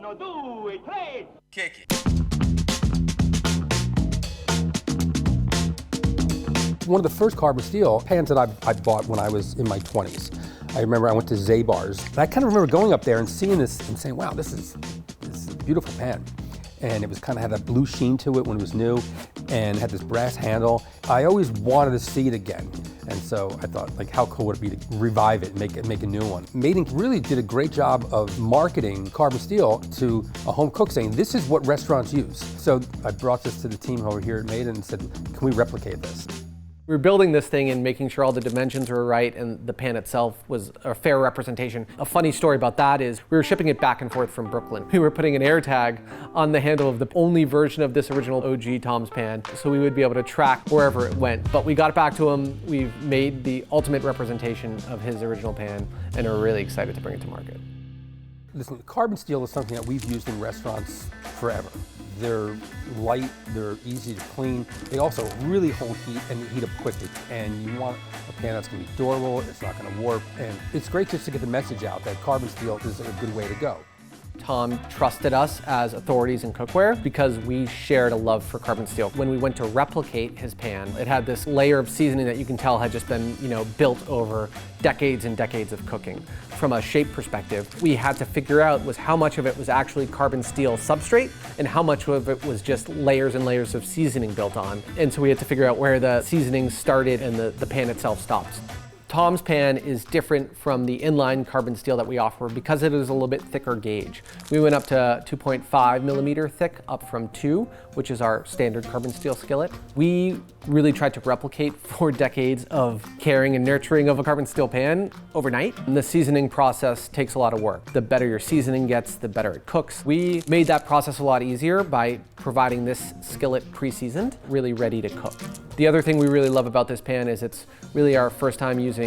1, 2, 3. Kick it. One of the first carbon steel pans that I bought when I was in my 20s. I remember I went to Zabar's. I kind of remember going up there and seeing this and saying, wow, this is a beautiful pan. And it was kind of had that blue sheen to it when it was new and had this brass handle. I always wanted to see it again. And so I thought, like, how cool would it be to revive it and make a new one? MadeIN really did a great job of marketing carbon steel to a home cook, saying this is what restaurants use. So I brought this to the team over here at MadeIN and said, can we replicate this? We were building this thing and making sure all the dimensions were right and the pan itself was a fair representation. A funny story about that is we were shipping it back and forth from Brooklyn. We were putting an air tag on the handle of the only version of this original OG Tom's pan so we would be able to track wherever it went. But we got it back to him. We've made the ultimate representation of his original pan and are really excited to bring it to market. Listen, carbon steel is something that we've used in restaurants forever. They're light, they're easy to clean. They also really hold heat and heat up quickly. And you want a pan that's gonna be durable, it's not gonna warp. And it's great just to get the message out that carbon steel is a good way to go. Tom trusted us as authorities in cookware because we shared a love for carbon steel. When we went to replicate his pan, it had this layer of seasoning that you can tell had just been, built over decades and decades of cooking. From a shape perspective, we had to figure out was how much of it was actually carbon steel substrate and how much of it was just layers and layers of seasoning built on. And so we had to figure out where the seasoning started and the pan itself stopped. Tom's pan is different from the inline carbon steel that we offer because it is a little bit thicker gauge. We went up to 2.5 millimeter thick, up from 2, which is our standard carbon steel skillet. We really tried to replicate 4 decades of caring and nurturing of a carbon steel pan overnight. And the seasoning process takes a lot of work. The better your seasoning gets, the better it cooks. We made that process a lot easier by providing this skillet pre-seasoned, really ready to cook. The other thing we really love about this pan is it's really our first time using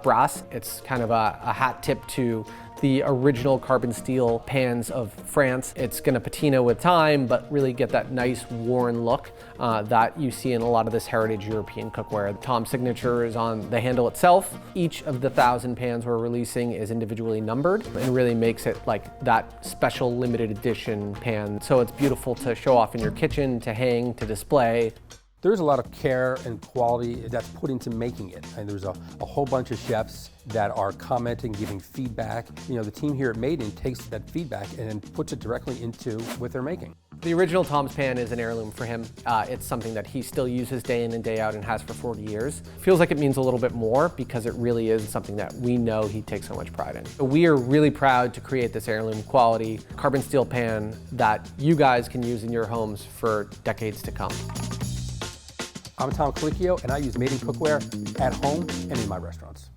brass. It's kind of a hat tip to the original carbon steel pans of France. It's gonna patina with time, but really get that nice worn look that you see in a lot of this heritage European cookware. Tom's signature is on the handle itself. Each of the 1,000 pans we're releasing is individually numbered and really makes it like that special limited edition pan. So it's beautiful to show off in your kitchen, to hang, to display. There's a lot of care and quality that's put into making it. And there's a whole bunch of chefs that are commenting, giving feedback. The team here at MadeIN takes that feedback and puts it directly into what they're making. The original Tom's pan is an heirloom for him. It's something that he still uses day in and day out and has for 40 years. Feels like it means a little bit more because it really is something that we know he takes so much pride in. We are really proud to create this heirloom quality carbon steel pan that you guys can use in your homes for decades to come. I'm Colicchio, and I use MadeIN cookware at home and in my restaurants.